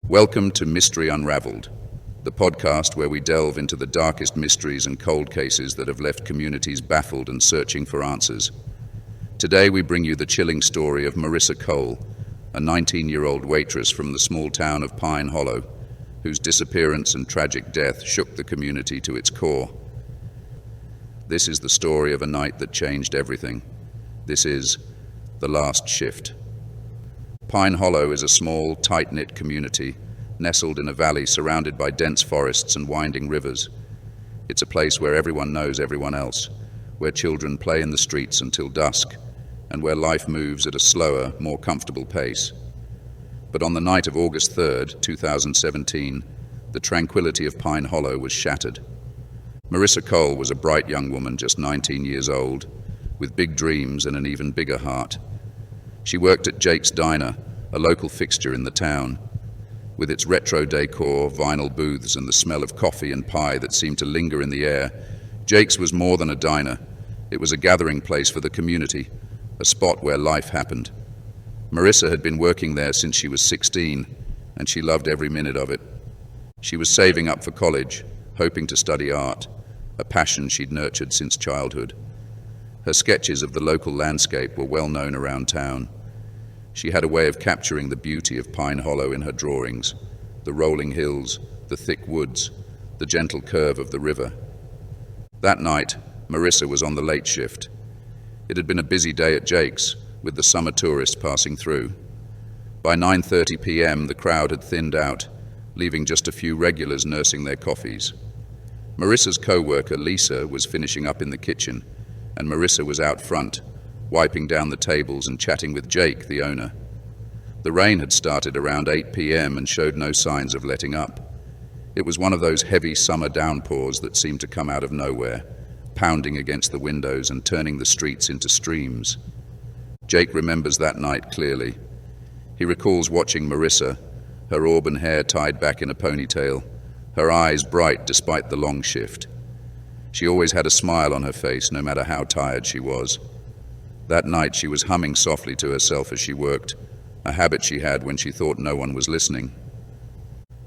Welcome to Mystery Unravelled, the podcast where we delve into the darkest mysteries and cold cases that have left communities baffled and searching for answers. Today we bring you the chilling story of Marissa Cole, a 19-year-old waitress from the small town of Pine Hollow, whose disappearance and tragic death shook the community to its core. This is the story of a night that changed everything. This is The Last Shift. Pine Hollow is a small, tight-knit community nestled in a valley surrounded by dense forests and winding rivers. It's a place where everyone knows everyone else, where children play in the streets until dusk, and where life moves at a slower, more comfortable pace. But on the night of August 3rd, 2017, the tranquility of Pine Hollow was shattered. Marissa Cole was a bright young woman just 19 years old, with big dreams and an even bigger heart. She worked at Jake's Diner, a local fixture in the town. With its retro decor, vinyl booths, and the smell of coffee and pie that seemed to linger in the air, Jake's was more than a diner. It was a gathering place for the community, a spot where life happened. Marissa had been working there since she was 16, and she loved every minute of it. She was saving up for college, hoping to study art, a passion she'd nurtured since childhood. Her sketches of the local landscape were well known around town. She had a way of capturing the beauty of Pine Hollow in her drawings, the rolling hills, the thick woods, the gentle curve of the river. That night, Marissa was on the late shift. It had been a busy day at Jake's, with the summer tourists passing through. By 9:30 p.m., the crowd had thinned out, leaving just a few regulars nursing their coffees. Marissa's co-worker, Lisa, was finishing up in the kitchen, and Marissa was out front, wiping down the tables and chatting with Jake, the owner. The rain had started around 8 p.m. and showed no signs of letting up. It was one of those heavy summer downpours that seemed to come out of nowhere, pounding against the windows and turning the streets into streams. Jake remembers that night clearly. He recalls watching Marissa, her auburn hair tied back in a ponytail, her eyes bright despite the long shift. She always had a smile on her face, no matter how tired she was. That night she was humming softly to herself as she worked, a habit she had when she thought no one was listening.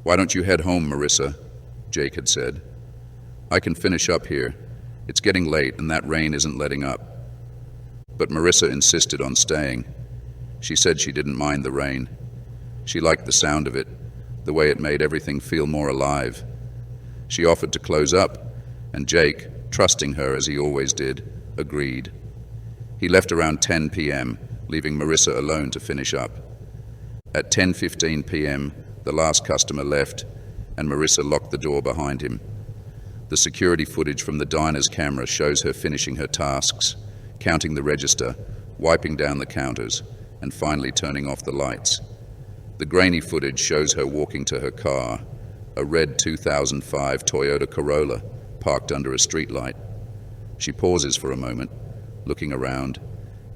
"Why don't you head home, Marissa?" Jake had said. "I can finish up here. It's getting late and that rain isn't letting up." But Marissa insisted on staying. She said she didn't mind the rain. She liked the sound of it, the way it made everything feel more alive. She offered to close up, and Jake, trusting her as he always did, agreed. He left around 10 p.m., leaving Marissa alone to finish up. At 10:15 p.m., the last customer left, and Marissa locked the door behind him. The security footage from the diner's camera shows her finishing her tasks, counting the register, wiping down the counters, and finally turning off the lights. The grainy footage shows her walking to her car, a red 2005 Toyota Corolla, parked under a streetlight. She pauses for a moment, looking around,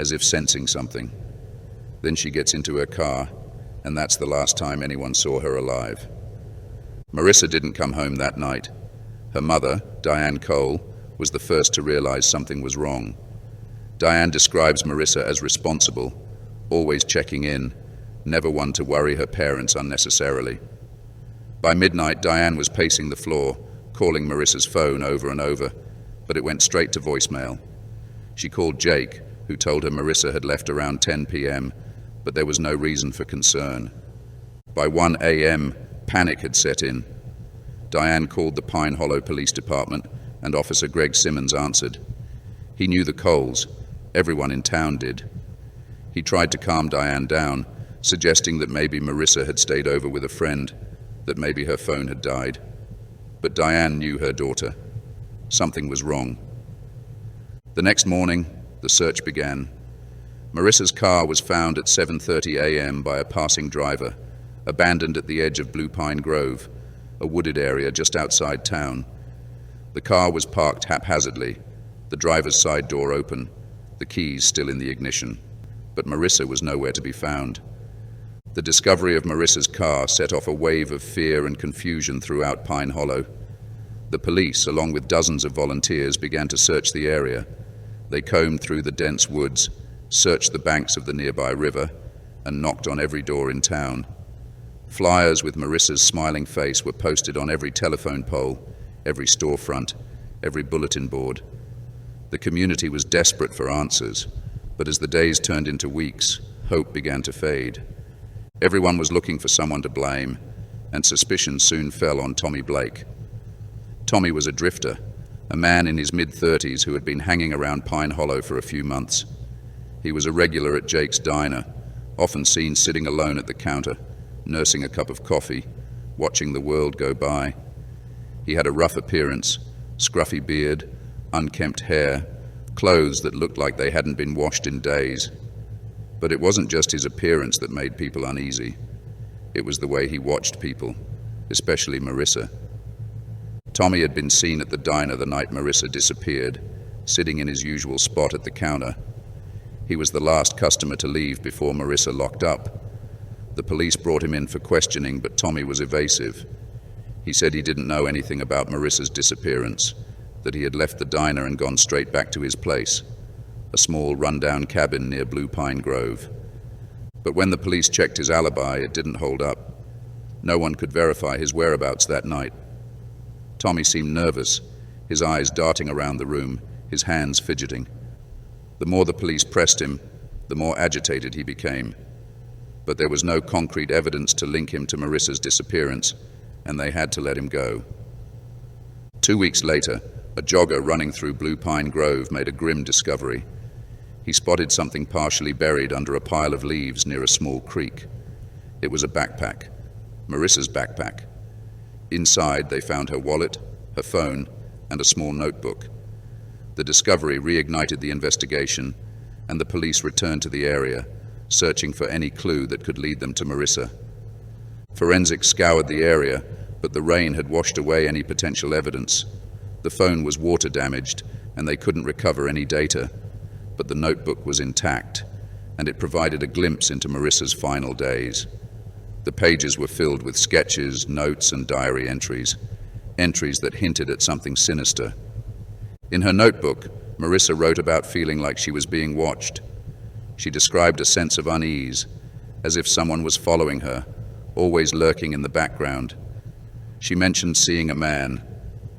as if sensing something. Then she gets into her car, and that's the last time anyone saw her alive. Marissa didn't come home that night. Her mother, Diane Cole, was the first to realize something was wrong. Diane describes Marissa as responsible, always checking in, never one to worry her parents unnecessarily. By midnight, Diane was pacing the floor, calling Marissa's phone over and over, but it went straight to voicemail. She called Jake, who told her Marissa had left around 10 p.m., but there was no reason for concern. By 1 a.m., panic had set in. Diane called the Pine Hollow Police Department, and Officer Greg Simmons answered. He knew the Coles. Everyone in town did. He tried to calm Diane down, suggesting that maybe Marissa had stayed over with a friend, that maybe her phone had died. But Diane knew her daughter. Something was wrong. The next morning, the search began. Marissa's car was found at 7:30 a.m. by a passing driver, abandoned at the edge of Blue Pine Grove, a wooded area just outside town. The car was parked haphazardly, the driver's side door open, the keys still in the ignition. But Marissa was nowhere to be found. The discovery of Marissa's car set off a wave of fear and confusion throughout Pine Hollow. The police, along with dozens of volunteers, began to search the area. They combed through the dense woods, searched the banks of the nearby river, and knocked on every door in town. Flyers with Marissa's smiling face were posted on every telephone pole, every storefront, every bulletin board. The community was desperate for answers, but as the days turned into weeks, hope began to fade. Everyone was looking for someone to blame, and suspicion soon fell on Tommy Blake. Tommy was a drifter, a man in his mid-30s who had been hanging around Pine Hollow for a few months. He was a regular at Jake's diner, often seen sitting alone at the counter, nursing a cup of coffee, watching the world go by. He had a rough appearance, scruffy beard, unkempt hair, clothes that looked like they hadn't been washed in days. But it wasn't just his appearance that made people uneasy. It was the way he watched people, especially Marissa. Tommy had been seen at the diner the night Marissa disappeared, sitting in his usual spot at the counter. He was the last customer to leave before Marissa locked up. The police brought him in for questioning, but Tommy was evasive. He said he didn't know anything about Marissa's disappearance, that he had left the diner and gone straight back to his place, a small rundown cabin near Blue Pine Grove. But when the police checked his alibi, it didn't hold up. No one could verify his whereabouts that night. Tommy seemed nervous, his eyes darting around the room, his hands fidgeting. The more the police pressed him, the more agitated he became. But there was no concrete evidence to link him to Marissa's disappearance, and they had to let him go. 2 weeks later, a jogger running through Blue Pine Grove made a grim discovery. He spotted something partially buried under a pile of leaves near a small creek. It was a backpack, Marissa's backpack. Inside, they found her wallet, her phone, and a small notebook. The discovery reignited the investigation, and the police returned to the area, searching for any clue that could lead them to Marissa. Forensics scoured the area, but the rain had washed away any potential evidence. The phone was water damaged, and they couldn't recover any data, but the notebook was intact, and it provided a glimpse into Marissa's final days. The pages were filled with sketches, notes, and diary entries that hinted at something sinister. In her notebook, Marissa wrote about feeling like she was being watched. She described a sense of unease, as if someone was following her, always lurking in the background. She mentioned seeing a man,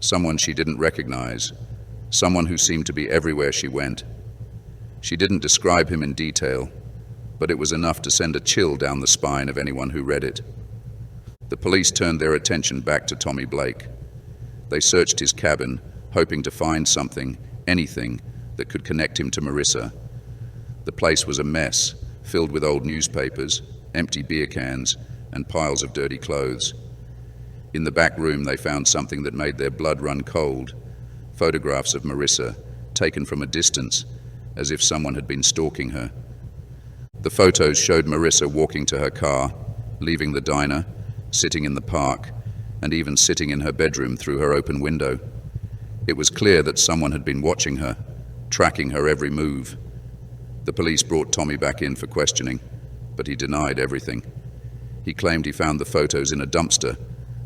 someone she didn't recognize, someone who seemed to be everywhere she went. She didn't describe him in detail, but it was enough to send a chill down the spine of anyone who read it. The police turned their attention back to Tommy Blake. They searched his cabin, hoping to find something, anything, that could connect him to Marissa. The place was a mess, filled with old newspapers, empty beer cans, and piles of dirty clothes. In the back room, they found something that made their blood run cold. Photographs of Marissa, taken from a distance, as if someone had been stalking her. The photos showed Marissa walking to her car, leaving the diner, sitting in the park, and even sitting in her bedroom through her open window. It was clear that someone had been watching her, tracking her every move. The police brought Tommy back in for questioning, but he denied everything. He claimed he found the photos in a dumpster,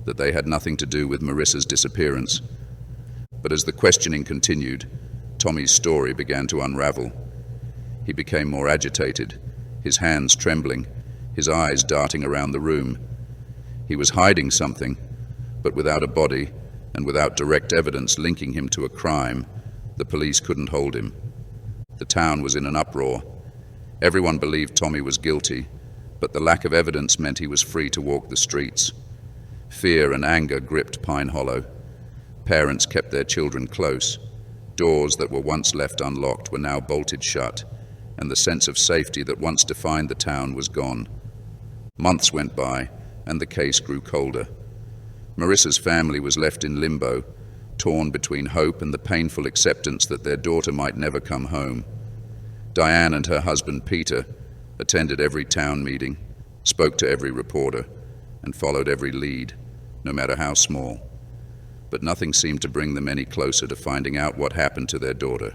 that they had nothing to do with Marissa's disappearance. But as the questioning continued, Tommy's story began to unravel. He became more agitated, his hands trembling, his eyes darting around the room. He was hiding something, but without a body and without direct evidence linking him to a crime, the police couldn't hold him. The town was in an uproar. Everyone believed Tommy was guilty, but the lack of evidence meant he was free to walk the streets. Fear and anger gripped Pine Hollow. Parents kept their children close. Doors that were once left unlocked were now bolted shut, and the sense of safety that once defined the town was gone. Months went by, and the case grew colder. Marissa's family was left in limbo, torn between hope and the painful acceptance that their daughter might never come home. Diane and her husband Peter attended every town meeting, spoke to every reporter, and followed every lead, no matter how small. But nothing seemed to bring them any closer to finding out what happened to their daughter.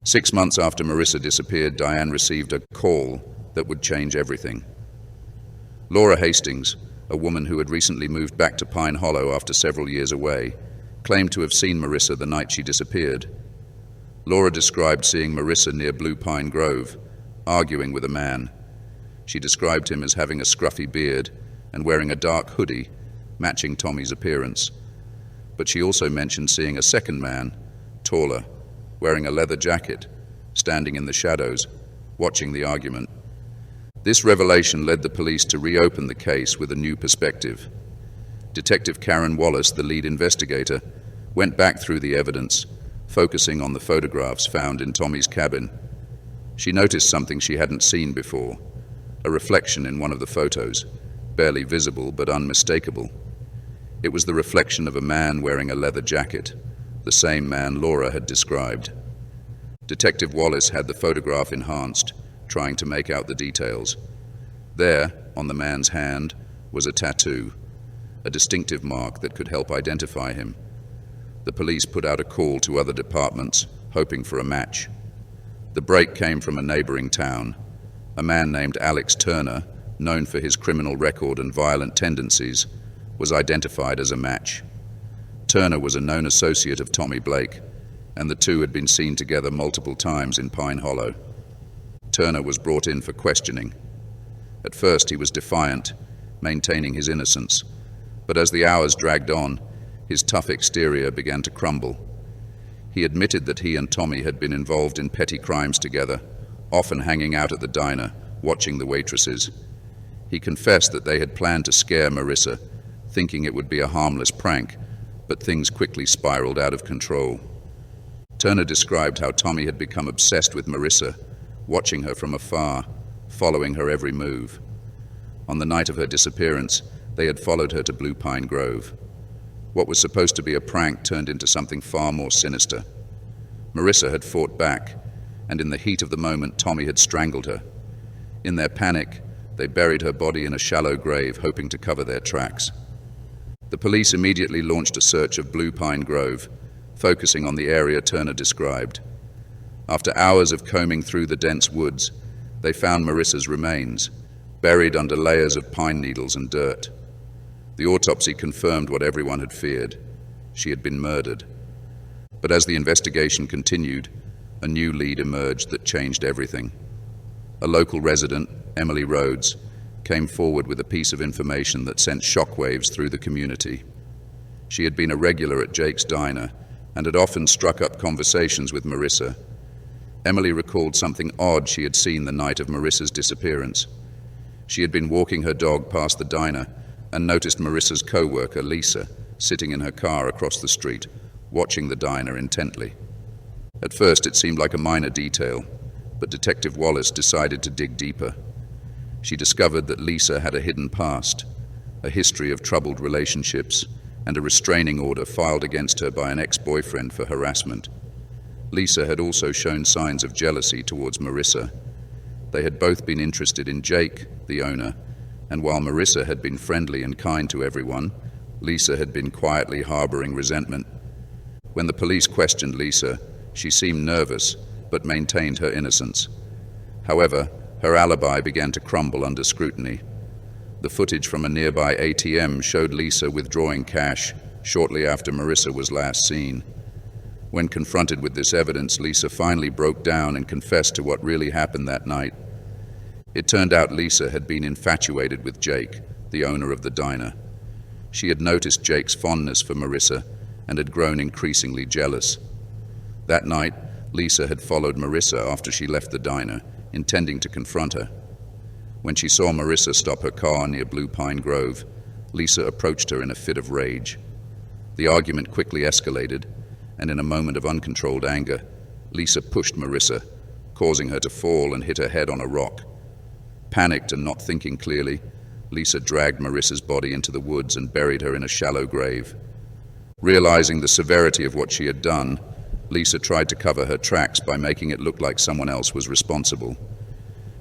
6 months after Marissa disappeared, Diane received a call that would change everything. Laura Hastings, a woman who had recently moved back to Pine Hollow after several years away, claimed to have seen Marissa the night she disappeared. Laura described seeing Marissa near Blue Pine Grove, arguing with a man. She described him as having a scruffy beard and wearing a dark hoodie, matching Tommy's appearance. But she also mentioned seeing a second man, taller, wearing a leather jacket, standing in the shadows, watching the argument. This revelation led the police to reopen the case with a new perspective. Detective Karen Wallace, the lead investigator, went back through the evidence, focusing on the photographs found in Tommy's cabin. She noticed something she hadn't seen before, a reflection in one of the photos, barely visible but unmistakable. It was the reflection of a man wearing a leather jacket, the same man Laura had described. Detective Wallace had the photograph enhanced, trying to make out the details. There, on the man's hand, was a tattoo, a distinctive mark that could help identify him. The police put out a call to other departments, hoping for a match. The break came from a neighboring town. A man named Alex Turner, known for his criminal record and violent tendencies, was identified as a match. Turner was a known associate of Tommy Blake, and the two had been seen together multiple times in Pine Hollow. Turner was brought in for questioning. At first he was defiant, maintaining his innocence, but as the hours dragged on, his tough exterior began to crumble. He admitted that he and Tommy had been involved in petty crimes together, often hanging out at the diner, watching the waitresses. He confessed that they had planned to scare Marissa, thinking it would be a harmless prank, but things quickly spiraled out of control. Turner described how Tommy had become obsessed with Marissa, watching her from afar, following her every move. On the night of her disappearance, they had followed her to Blue Pine Grove. What was supposed to be a prank turned into something far more sinister. Marissa had fought back, and in the heat of the moment, Tommy had strangled her. In their panic, they buried her body in a shallow grave, hoping to cover their tracks. The police immediately launched a search of Blue Pine Grove, focusing on the area Turner described. After hours of combing through the dense woods, they found Marissa's remains, buried under layers of pine needles and dirt. The autopsy confirmed what everyone had feared. She had been murdered. But as the investigation continued, a new lead emerged that changed everything. A local resident, Emily Rhodes, came forward with a piece of information that sent shockwaves through the community. She had been a regular at Jake's diner and had often struck up conversations with Marissa. Emily recalled something odd she had seen the night of Marissa's disappearance. She had been walking her dog past the diner and noticed Marissa's co-worker, Lisa, sitting in her car across the street, watching the diner intently. At first, it seemed like a minor detail, but Detective Wallace decided to dig deeper. She discovered that Lisa had a hidden past, a history of troubled relationships, and a restraining order filed against her by an ex-boyfriend for harassment. Lisa had also shown signs of jealousy towards Marissa. They had both been interested in Jake, the owner, and while Marissa had been friendly and kind to everyone, Lisa had been quietly harboring resentment. When the police questioned Lisa, she seemed nervous, but maintained her innocence. However, her alibi began to crumble under scrutiny. The footage from a nearby ATM showed Lisa withdrawing cash shortly after Marissa was last seen. When confronted with this evidence, Lisa finally broke down and confessed to what really happened that night. It turned out Lisa had been infatuated with Jake, the owner of the diner. She had noticed Jake's fondness for Marissa and had grown increasingly jealous. That night, Lisa had followed Marissa after she left the diner, intending to confront her. When she saw Marissa stop her car near Blue Pine Grove, Lisa approached her in a fit of rage. The argument quickly escalated, and in a moment of uncontrolled anger, Lisa pushed Marissa, causing her to fall and hit her head on a rock. Panicked and not thinking clearly, Lisa dragged Marissa's body into the woods and buried her in a shallow grave. Realizing the severity of what she had done, Lisa tried to cover her tracks by making it look like someone else was responsible.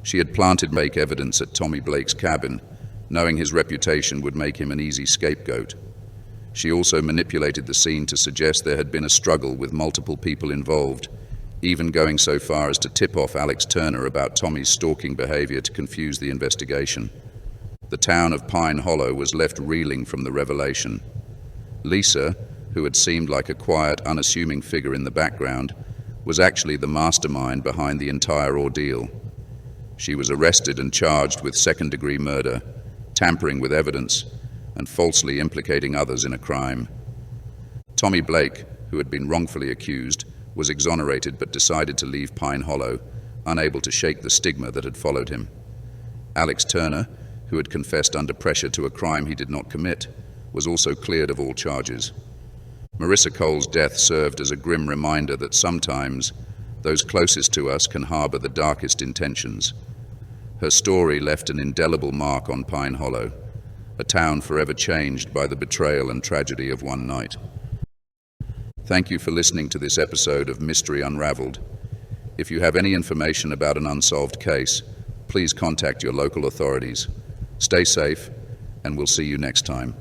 She had planted fake evidence at Tommy Blake's cabin, knowing his reputation would make him an easy scapegoat. She also manipulated the scene to suggest there had been a struggle with multiple people involved, even going so far as to tip off Alex Turner about Tommy's stalking behavior to confuse the investigation. The town of Pine Hollow was left reeling from the revelation. Lisa, who had seemed like a quiet, unassuming figure in the background, was actually the mastermind behind the entire ordeal. She was arrested and charged with second-degree murder, tampering with evidence, and falsely implicating others in a crime. Tommy Blake, who had been wrongfully accused, was exonerated but decided to leave Pine Hollow, unable to shake the stigma that had followed him. Alex Turner, who had confessed under pressure to a crime he did not commit, was also cleared of all charges. Marissa Cole's death served as a grim reminder that sometimes those closest to us can harbor the darkest intentions. Her story left an indelible mark on Pine Hollow, a town forever changed by the betrayal and tragedy of one night. Thank you for listening to this episode of Mystery Unravelled. If you have any information about an unsolved case, please contact your local authorities. Stay safe, and we'll see you next time.